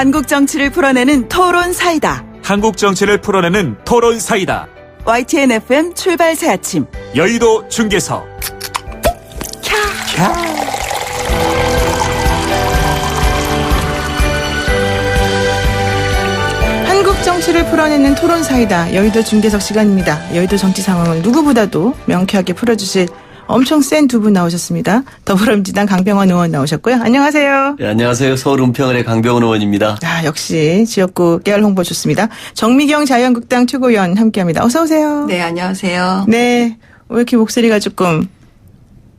한국 정치를 풀어내는 토론 사이다. 한국 정치를 풀어내는 토론 사이다. YTN FM 출발 새 아침. 여의도 중계석. 한국 정치를 풀어내는 토론 사이다. 여의도 중계석 시간입니다. 여의도 정치 상황을 누구보다도 명쾌하게 풀어주실 엄청 센 두 분 나오셨습니다. 더불어민주당 강병원 의원 나오셨고요. 안녕하세요. 네, 안녕하세요. 서울 은평을의 강병원 의원입니다. 역시 지역구 깨알 홍보 좋습니다. 정미경 자유한국당 최고위원 함께합니다. 어서 오세요. 네, 안녕하세요. 네, 왜 이렇게 목소리가 조금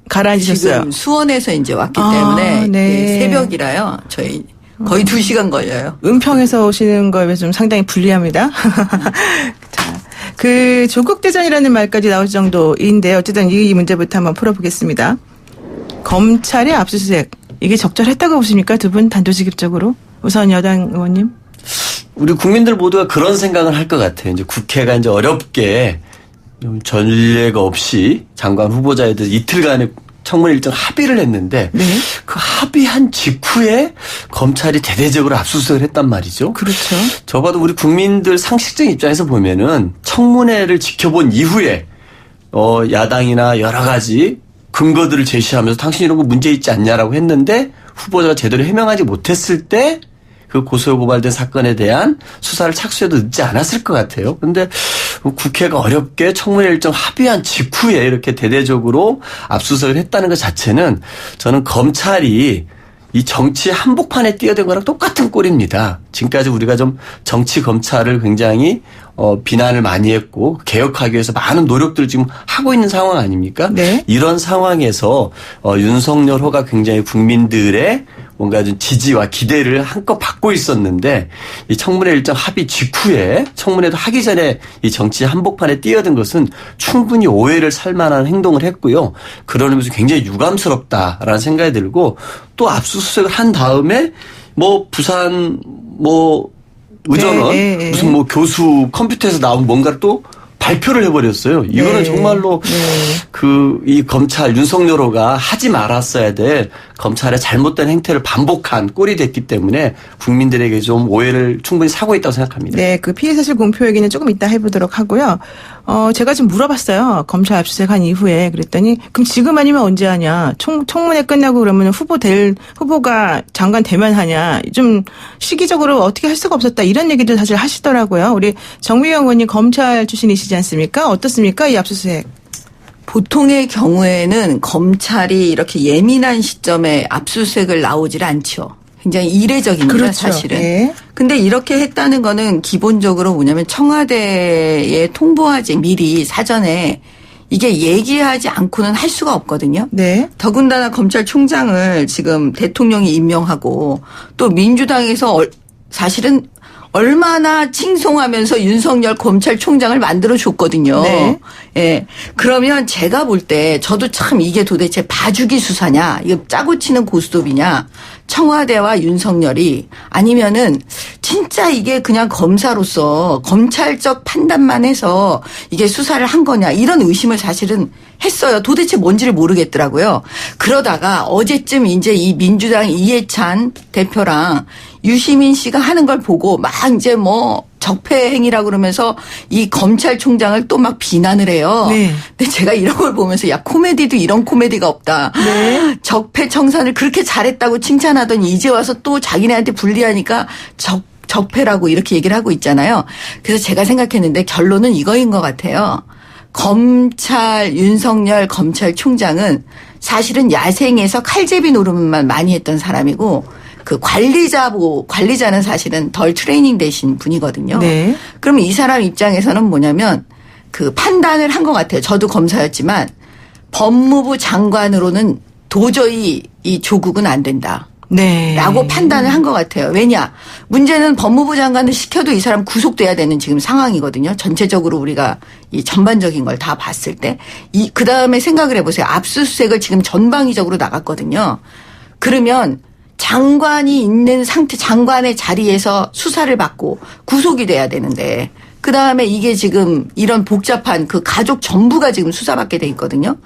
가라앉으셨어요? 지금 수원에서 이제 왔기 때문에 네. 새벽이라요. 저희 거의 2시간 걸려요. 은평에서 오시는 거에 좀 상당히 불리합니다. 자, 그 조국대전이라는 말까지 나올 정도인데 어쨌든 이 문제부터 한번 풀어보겠습니다. 검찰의 압수수색 이게 적절했다고 보십니까? 두 분 단도직입적으로. 우선 여당 의원님. 우리 국민들 모두가 그런 생각을 할 것 같아요. 이제 국회가 이제 어렵게 좀 전례가 없이 장관 후보자에 대해서 이틀간의 청문회 일정 합의를 했는데 네. 그 합의한 직후에 검찰이 대대적으로 압수수색을 했단 말이죠. 그렇죠. 적어도 우리 국민들 상식적인 입장에서 보면은 청문회를 지켜본 이후에 야당이나 여러 가지 근거들을 제시하면서 당신 이런 거 문제 있지 않냐라고 했는데 후보자가 제대로 해명하지 못했을 때 그 고소에 고발된 사건에 대한 수사를 착수해도 늦지 않았을 것 같아요. 그런데 국회가 어렵게 청문회 일정 합의한 직후에 이렇게 대대적으로 압수수색을 했다는 것 자체는 저는 검찰이 이 정치 한복판에 뛰어든 거랑 똑같은 꼴입니다. 지금까지 우리가 좀 정치 검찰을 굉장히 비난을 많이 했고 개혁하기 위해서 많은 노력들을 지금 하고 있는 상황 아닙니까? 네. 이런 상황에서 윤석열 호가 굉장히 국민들의 뭔가 좀 지지와 기대를 한껏 받고 있었는데 이 청문회 일정 합의 직후에 청문회도 하기 전에 이 정치 한복판에 뛰어든 것은 충분히 오해를 살 만한 행동을 했고요. 그런 의미에서 굉장히 유감스럽다라는 생각이 들고 또 압수수색을 한 다음에 부산 의전원 네. 무슨 교수 컴퓨터에서 나온 뭔가를 또 발표를 해버렸어요. 이거는 네. 정말로 이 검찰 윤석열호가 하지 말았어야 될 검찰의 잘못된 행태를 반복한 꼴이 됐기 때문에 국민들에게 좀 오해를 충분히 사고 있다고 생각합니다. 네, 그 피해 사실 공표 얘기는 조금 이따 해보도록 하고요. 제가 좀 물어봤어요. 검찰 압수수색한 이후에 그랬더니 그럼 지금 아니면 언제 하냐? 청문회 끝나고 그러면 후보가 장관 되면 하냐? 좀 시기적으로 어떻게 할 수가 없었다 이런 얘기들 사실 하시더라고요. 우리 정미경 의원님 검찰 출신이시지 않습니까? 어떻습니까? 이 압수수색. 보통의 경우에는 검찰이 이렇게 예민한 시점에 압수수색을 나오질 않죠. 굉장히 이례적입니다. 그렇죠. 사실은. 네. 근데 이렇게 했다는 거는 기본적으로 뭐냐면 청와대에 통보하지 미리 사전에 이게 얘기하지 않고는 할 수가 없거든요. 네. 더군다나 검찰총장을 지금 대통령이 임명하고 또 민주당에서 사실은 얼마나 칭송하면서 윤석열 검찰총장을 만들어줬거든요. 네. 예. 그러면 제가 볼 때 저도 참 이게 도대체 봐주기 수사냐, 이거 짜고 치는 고스톱이냐, 청와대와 윤석열이 아니면은 진짜 이게 그냥 검사로서 검찰적 판단만 해서 이게 수사를 한 거냐 이런 의심을 사실은 했어요. 도대체 뭔지를 모르겠더라고요. 그러다가 어제쯤 이제 이 민주당 이해찬 대표랑 유시민 씨가 하는 걸 보고 막 이제 적폐 행위라고 그러면서 이 검찰총장을 또 막 비난을 해요. 네. 근데 제가 이런 걸 보면서 코미디도 이런 코미디가 없다. 네. 적폐 청산을 그렇게 잘했다고 칭찬하더니 이제 와서 또 자기네한테 불리하니까 적폐라고 이렇게 얘기를 하고 있잖아요. 그래서 제가 생각했는데 결론은 이거인 것 같아요. 윤석열 검찰총장은 사실은 야생에서 칼제비 노름만 많이 했던 사람이고 그 관리자는 사실은 덜 트레이닝 되신 분이거든요. 네. 그러면 이 사람 입장에서는 뭐냐면 그 판단을 한 것 같아요. 저도 검사였지만 법무부 장관으로는 도저히 이 조국은 안 된다. 네. 라고 판단을 한 것 같아요. 왜냐? 문제는 법무부 장관을 시켜도 이 사람 구속돼야 되는 지금 상황이거든요. 전체적으로 우리가 이 전반적인 걸 다 봤을 때. 그 다음에 생각을 해보세요. 압수수색을 지금 전방위적으로 나갔거든요. 그러면 장관이 있는 상태, 장관의 자리에서 수사를 받고 구속이 돼야 되는데 그다음에 이게 지금 이런 복잡한 그 가족 전부가 지금 수사받게 돼 있거든요.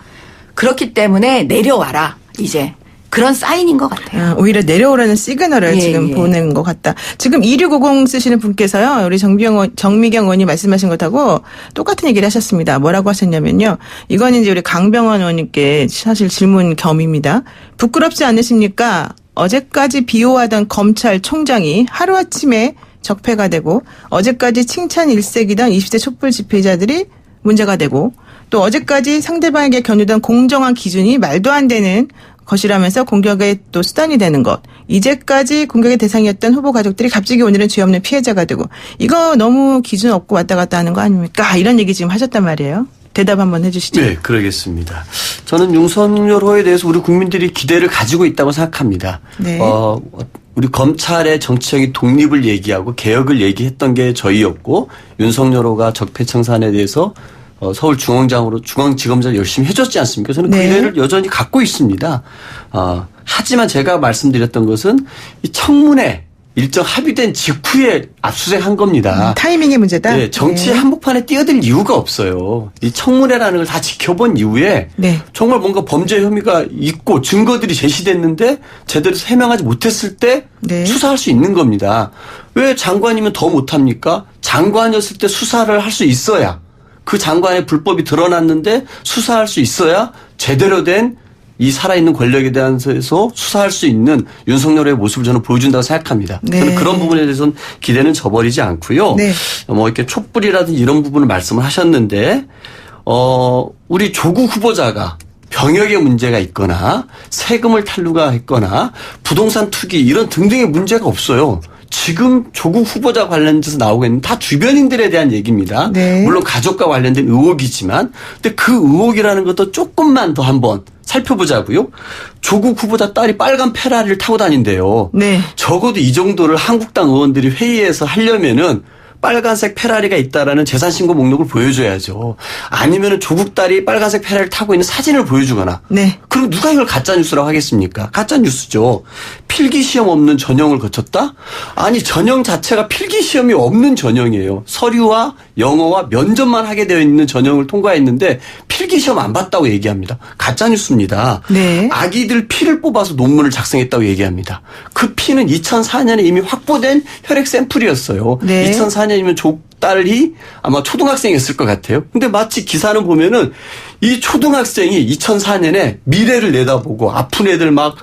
그렇기 때문에 내려와라 이제. 그런 사인인 것 같아요. 오히려 내려오라는 시그널을 예, 지금 예. 보낸 것 같다. 지금 2650 쓰시는 분께서요. 우리 정미경 의원이 말씀하신 것하고 똑같은 얘기를 하셨습니다. 뭐라고 하셨냐면요. 이건 이제 우리 강병원 의원님께 사실 질문 겸입니다. 부끄럽지 않으십니까? 어제까지 비호하던 검찰총장이 하루아침에 적폐가 되고 어제까지 칭찬 일색이던 20대 촛불 집회자들이 문제가 되고 또 어제까지 상대방에게 겨누던 공정한 기준이 말도 안 되는 것이라면서 공격의 또 수단이 되는 것. 이제까지 공격의 대상이었던 후보 가족들이 갑자기 오늘은 죄 없는 피해자가 되고 이거 너무 기준 없고 왔다 갔다 하는 거 아닙니까? 이런 얘기 지금 하셨단 말이에요. 대답 한번 해 주시죠. 네, 그러겠습니다. 저는 윤석열 후보에 대해서 우리 국민들이 기대를 가지고 있다고 생각합니다. 네. 우리 검찰의 정치적인 독립을 얘기하고 개혁을 얘기했던 게 저희였고 윤석열 후보가 적폐청산에 대해서 중앙지검장을 열심히 해줬지 않습니까? 저는 그 네. 기대를 여전히 갖고 있습니다. 하지만 제가 말씀드렸던 것은 이 청문회 일정 합의된 직후에 압수수색한 겁니다. 타이밍의 문제다. 네, 정치 한복판에 뛰어들 이유가 없어요. 이 청문회라는 걸 다 지켜본 이후에 네. 정말 뭔가 범죄 혐의가 있고 증거들이 제시됐는데 제대로 해명하지 못했을 때 네. 수사할 수 있는 겁니다. 왜 장관이면 더 못합니까? 장관이었을 때 수사를 할 수 있어야 그 장관의 불법이 드러났는데 수사할 수 있어야 제대로 된 이 살아있는 권력에 대해서 수사할 수 있는 윤석열의 모습을 저는 보여준다고 생각합니다. 네. 저는 그런 부분에 대해서는 기대는 저버리지 않고요. 네. 뭐 이렇게 촛불이라든지 이런 부분을 말씀을 하셨는데, 우리 조국 후보자가 병역에 문제가 있거나 세금을 탈루가했거나 부동산 투기 이런 등등의 문제가 없어요. 지금 조국 후보자 관련돼서 나오고 있는 다 주변인들에 대한 얘기입니다. 네. 물론 가족과 관련된 의혹이지만 근데 그 의혹이라는 것도 조금만 더 한번 살펴보자고요. 조국 후보자 딸이 빨간 페라리를 타고 다닌대요. 네. 적어도 이 정도를 한국당 의원들이 회의에서 하려면은 빨간색 페라리가 있다라는 재산신고 목록을 보여줘야죠. 아니면은 조국 딸이 빨간색 페라리를 타고 있는 사진을 보여주거나. 네. 그럼 누가 이걸 가짜뉴스라고 하겠습니까? 가짜뉴스죠. 필기시험 없는 전형을 거쳤다? 아니 전형 자체가 필기시험이 없는 전형이에요. 서류와 영어와 면접만 하게 되어 있는 전형을 통과했는데 필기시험 안 봤다고 얘기합니다. 가짜뉴스입니다. 네. 아기들 피를 뽑아서 논문을 작성했다고 얘기합니다. 그 피는 2004년에 이미 확보된 혈액 샘플이었어요. 네. 2004년이면 조국 딸이 아마 초등학생이었을 것 같아요. 근데 마치 기사는 보면은 이 초등학생이 2004년에 미래를 내다보고 아픈 애들 막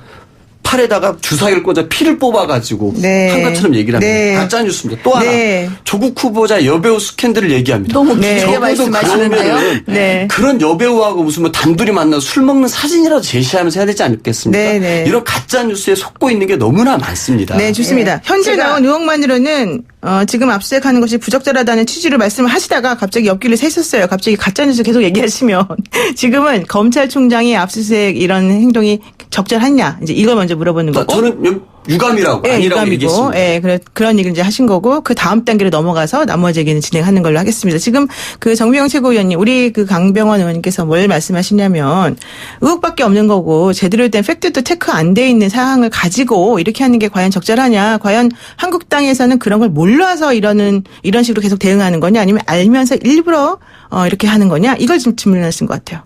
팔에다가 주사기를 꽂아 피를 뽑아가지고 네. 한 것처럼 얘기를 합니다. 네. 가짜뉴스입니다. 또 하나 네. 조국 후보자 여배우 스캔들을 얘기합니다. 너무 네. 길게 말씀하시는데요. 그러면은 네. 그런 여배우하고 무슨 뭐 단둘이 만나서 술 먹는 사진이라도 제시하면서 해야 되지 않겠습니까? 네, 네. 이런 가짜뉴스에 속고 있는 게 너무나 많습니다. 네, 좋습니다. 현재 제가- 나온 의혹만으로는 지금 압수수색하는 것이 부적절하다는 취지로 말씀을 하시다가 갑자기 옆길을 새셨어요. 갑자기 가짜뉴스 계속 얘기하시면 지금은 검찰총장의 압수수색 이런 행동이 적절하냐 이제 이걸 먼저 물어보는 거고. 저는 유감이라고 예, 아니라고 유감이고, 얘기했습니다. 예, 그런 얘기를 이제 하신 거고, 그 다음 단계로 넘어가서 나머지 얘기는 진행하는 걸로 하겠습니다. 지금 그 정미영 최고위원님, 우리 그 강병원 의원님께서 뭘 말씀하시냐면, 의혹밖에 없는 거고, 제대로 된 팩트도 체크 안 돼 있는 사항을 가지고 이렇게 하는 게 과연 적절하냐, 과연 한국당에서는 그런 걸 몰라서 이런 식으로 계속 대응하는 거냐, 아니면 알면서 일부러 이렇게 하는 거냐, 이걸 지금 질문하신 것 같아요.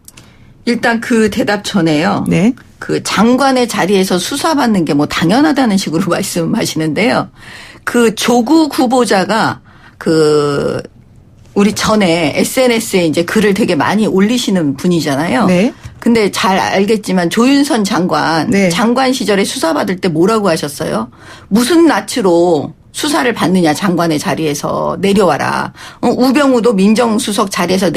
일단 그 대답 전에요. 네. 그 장관의 자리에서 수사받는 게 뭐 당연하다는 식으로 말씀하시는데요. 그 조국 후보자가 그 우리 전에 SNS에 이제 글을 되게 많이 올리시는 분이잖아요. 네. 근데 잘 알겠지만 조윤선 장관, 네. 장관 시절에 수사받을 때 뭐라고 하셨어요? 무슨 낯으로 수사를 받느냐 장관의 자리에서 내려와라. 우병우도 민정수석 자리에서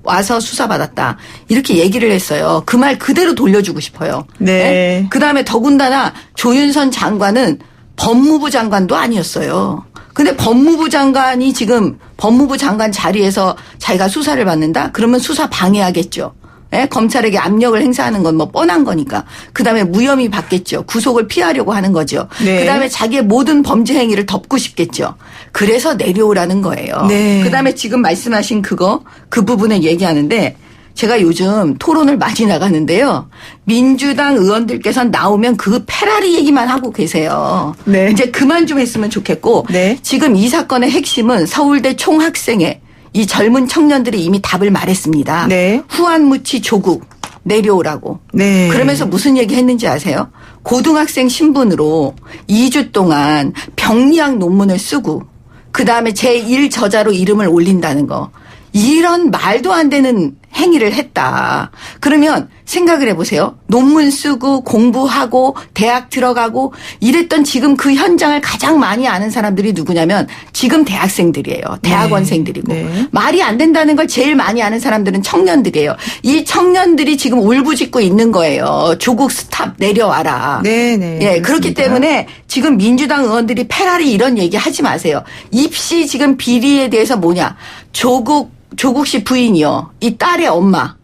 와서 수사받았다. 이렇게 얘기를 했어요. 그 말 그대로 돌려주고 싶어요. 네. 그다음에 더군다나 조윤선 장관은 법무부 장관도 아니었어요. 근데 법무부 장관이 지금 법무부 장관 자리에서 자기가 수사를 받는다? 그러면 수사 방해하겠죠. 예? 검찰에게 압력을 행사하는 건 뭐 뻔한 거니까. 그다음에 무혐의 받겠죠. 구속을 피하려고 하는 거죠. 네. 그다음에 자기의 모든 범죄 행위를 덮고 싶겠죠. 그래서 내려오라는 거예요. 네. 그다음에 지금 말씀하신 그 부분을 얘기하는데 제가 요즘 토론을 많이 나가는데요. 민주당 의원들께서 나오면 그 페라리 얘기만 하고 계세요. 네. 이제 그만 좀 했으면 좋겠고 네. 지금 이 사건의 핵심은 서울대 총학생회 이 젊은 청년들이 이미 답을 말했습니다. 네. 후안무치 조국 내려오라고. 네. 그러면서 무슨 얘기 했는지 아세요? 고등학생 신분으로 2주 동안 병리학 논문을 쓰고 그다음에 제1저자로 이름을 올린다는 거. 이런 말도 안 되는 행위를 했다. 그러면 생각을 해보세요. 논문 쓰고 공부하고 대학 들어가고 이랬던 지금 그 현장을 가장 많이 아는 사람들이 누구냐면 지금 대학생들이에요. 대학원생들이고. 네. 말이 안 된다는 걸 제일 많이 아는 사람들은 청년들이에요. 이 청년들이 지금 울부짖고 있는 거예요. 조국 스탑 내려와라. 네네. 예, 그렇기 때문에 지금 민주당 의원들이 패라리 이런 얘기 하지 마세요. 입시 지금 비리에 대해서 뭐냐. 조국 씨 부인이요. 이 딸의 엄마.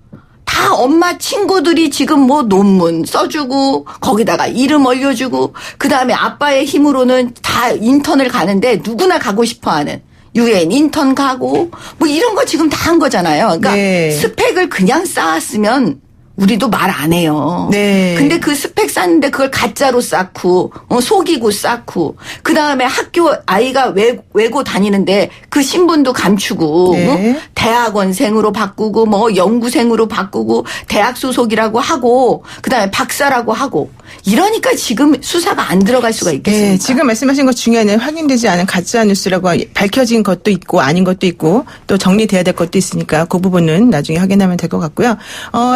다 엄마 친구들이 지금 뭐 논문 써주고 거기다가 이름 올려주고 그다음에 아빠의 힘으로는 다 인턴을 가는데 누구나 가고 싶어하는 UN 인턴 가고 뭐 이런 거 지금 다 한 거잖아요. 그러니까 네. 스펙을 그냥 쌓았으면 우리도 말 안 해요. 네. 근데 그 스펙 쌓는데 그걸 가짜로 쌓고 속이고 쌓고 그다음에 학교 아이가 외고 다니는데 그 신분도 감추고 네. 대학원생으로 바꾸고 뭐 연구생으로 바꾸고 대학 소속이라고 하고 그다음에 박사라고 하고 이러니까 지금 수사가 안 들어갈 수가 있겠습니까? 네, 지금 말씀하신 것 중에는 확인되지 않은 가짜 뉴스라고 밝혀진 것도 있고 아닌 것도 있고 또 정리돼야 될 것도 있으니까 그 부분은 나중에 확인하면 될 것 같고요.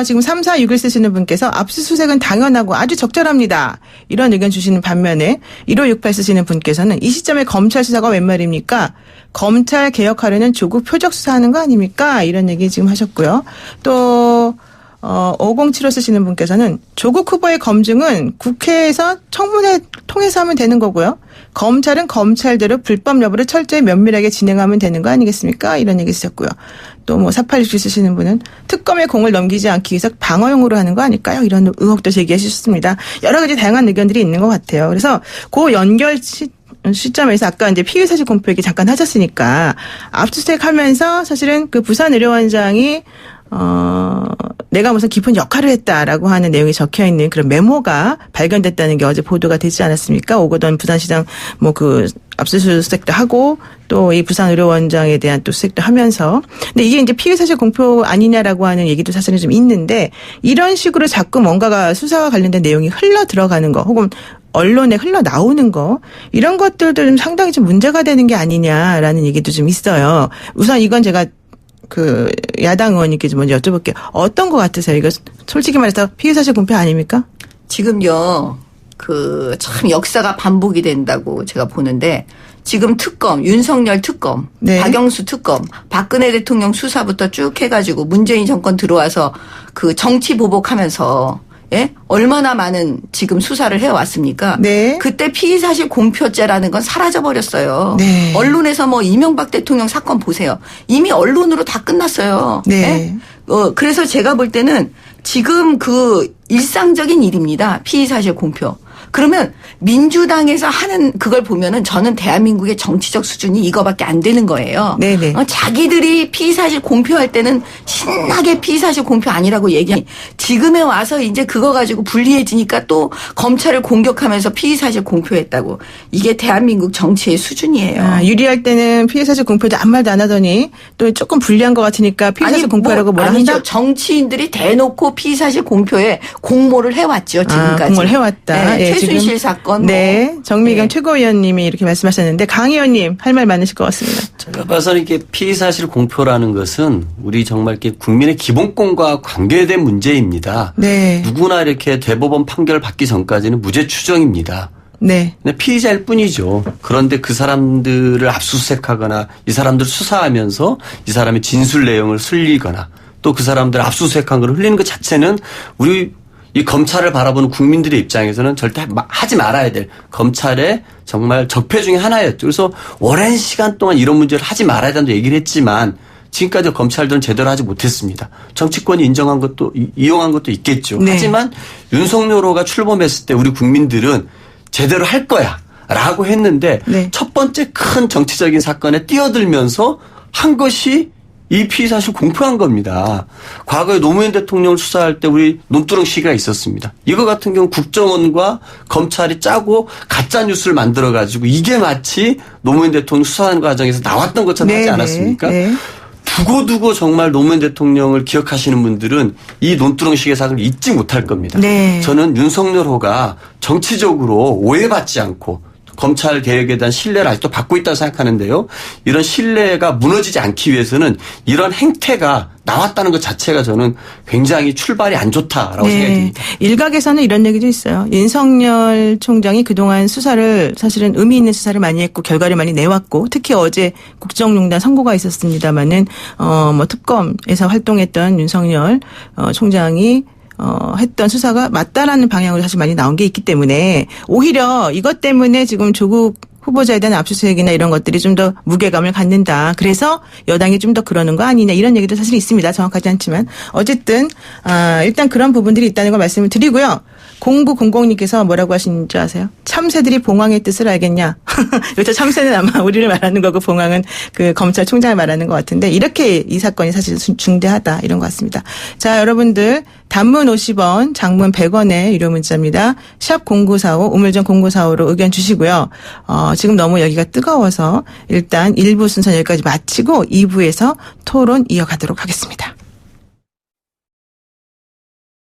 지금 3461 쓰시는 분께서 압수수색은 당연하고 아주 적절합니다. 이런 의견 주시는 반면에 1568 쓰시는 분께서는 이 시점에 검찰 수사가 웬 말입니까? 검찰 개혁하려는 조국 표적 수사하는 거 아닙니까? 이런 얘기 지금 하셨고요. 또 5075 쓰시는 분께서는 조국 후보의 검증은 국회에서 청문회 통해서 하면 되는 거고요. 검찰은 검찰대로 불법 여부를 철저히 면밀하게 진행하면 되는 거 아니겠습니까? 이런 얘기 쓰셨고요. 또 뭐 4867 쓰시는 분은 특검의 공을 넘기지 않기 위해서 방어용으로 하는 거 아닐까요? 이런 의혹도 제기해 주셨습니다. 여러 가지 다양한 의견들이 있는 것 같아요. 그래서 그 연결 시점에서 아까 이제 피의 사실 공표 얘기 잠깐 하셨으니까 압수수색 하면서 사실은 그 부산의료원장이 내가 무슨 깊은 역할을 했다라고 하는 내용이 적혀 있는 그런 메모가 발견됐다는 게 어제 보도가 되지 않았습니까? 오거돈 부산시장 뭐 그 압수수색도 하고 또 이 부산의료원장에 대한 또 수색도 하면서 근데 이게 이제 피의 사실 공표 아니냐라고 하는 얘기도 사실은 좀 있는데 이런 식으로 자꾸 뭔가가 수사와 관련된 내용이 흘러 들어가는 거 혹은 언론에 흘러나오는 거 이런 것들도 좀 상당히 좀 문제가 되는 게 아니냐라는 얘기도 좀 있어요. 우선 이건 제가 그 야당 의원님께 좀 먼저 여쭤볼게요. 어떤 거 같으세요? 이거 솔직히 말해서 피의 사실 공표 아닙니까? 지금요, 참 역사가 반복이 된다고 제가 보는데, 지금 특검, 윤석열 특검, 네. 박영수 특검, 박근혜 대통령 수사부터 쭉 해가지고 문재인 정권 들어와서 그 정치 보복하면서, 예? 얼마나 많은 지금 수사를 해왔습니까? 네. 그때 피의사실 공표죄라는 건 사라져버렸어요. 네. 언론에서 뭐 이명박 대통령 사건 보세요. 이미 언론으로 다 끝났어요. 네. 예? 그래서 제가 볼 때는 지금 그 일상적인 일입니다. 피의사실 공표. 그러면 민주당에서 하는 그걸 보면은 저는 대한민국의 정치적 수준이 이거밖에 안 되는 거예요. 네네. 자기들이 피의사실 공표할 때는 신나게 피의사실 공표 아니라고 얘기하니 지금에 와서 이제 그거 가지고 불리해지니까 또 검찰을 공격하면서 피의사실 공표했다고. 이게 대한민국 정치의 수준이에요. 유리할 때는 피의사실 공표도 아무 말도 안 하더니 또 조금 불리한 것 같으니까 피의사실 공표라고 뭐라 아니죠. 한다? 정치인들이 대놓고 피의사실 공표에 공모를 해왔죠. 지금까지. 공모를 해왔다. 네, 예, 최순실 지금. 사건. 네. 정미경 네. 최고위원님이 이렇게 말씀하셨는데 강 의원님 할 말 많으실 것 같습니다. 제가 봐서는 이게 피의사실 공표라는 것은 우리 정말 이렇게 국민의 기본권과 관계된 문제입니다. 네. 누구나 이렇게 대법원 판결 받기 전까지는 무죄 추정입니다. 네. 근데 피의자일 뿐이죠. 그런데 그 사람들을 압수수색하거나 이 사람들을 수사하면서 이 사람의 진술 내용을 흘리거나 또 그 사람들을 압수수색한 걸 흘리는 것 자체는 우리 이 검찰을 바라보는 국민들의 입장에서는 절대 하지 말아야 될 검찰의 정말 적폐 중에 하나였죠. 그래서 오랜 시간 동안 이런 문제를 하지 말아야 된다고 얘기를 했지만 지금까지 검찰들은 제대로 하지 못했습니다. 정치권이 인정한 것도 이용한 것도 있겠죠. 네. 하지만 윤석열 후보가 출범했을 때 우리 국민들은 제대로 할 거야 라고 했는데 네. 첫 번째 큰 정치적인 사건에 뛰어들면서 한 것이 이 피의사실 공표한 겁니다. 과거에 노무현 대통령을 수사할 때 우리 논두렁 시기가 있었습니다. 이거 같은 경우는 국정원과 검찰이 짜고 가짜 뉴스를 만들어가지고 이게 마치 노무현 대통령 수사하는 과정에서 나왔던 것처럼 하지 않았습니까? 네. 두고두고 정말 노무현 대통령을 기억하시는 분들은 이 논두렁식의 사건을 잊지 못할 겁니다. 네. 저는 윤석열호가 정치적으로 오해받지 않고 검찰 개혁에 대한 신뢰를 아직도 받고 있다고 생각하는데요. 이런 신뢰가 무너지지 않기 위해서는 이런 행태가 나왔다는 것 자체가 저는 굉장히 출발이 안 좋다라고 생각이 듭니다. 일각에서는 이런 얘기도 있어요. 윤석열 총장이 그동안 수사를 사실은 의미 있는 수사를 많이 했고 결과를 많이 내왔고 특히 어제 국정농단 선고가 있었습니다마는 뭐 특검에서 활동했던 윤석열 총장이 했던 수사가 맞다라는 방향으로 사실 많이 나온 게 있기 때문에 오히려 이것 때문에 지금 조국 후보자에 대한 압수수색이나 이런 것들이 좀 더 무게감을 갖는다. 그래서 여당이 좀 더 그러는 거 아니냐 이런 얘기도 사실 있습니다. 정확하지 않지만 어쨌든 일단 그런 부분들이 있다는 걸 말씀을 드리고요. 0900님께서 뭐라고 하시는지 아세요? 참새들이 봉황의 뜻을 알겠냐? 여기서 참새는 아마 우리를 말하는 거고 봉황은 그 검찰총장을 말하는 것 같은데 이렇게 이 사건이 사실 중대하다 이런 것 같습니다. 자, 여러분들 단문 50원, 장문 100원의 유료 문자입니다. 샵 0945, 우물정 0945로 의견 주시고요. 지금 너무 여기가 뜨거워서 일단 1부 순서 여기까지 마치고 2부에서 토론 이어가도록 하겠습니다.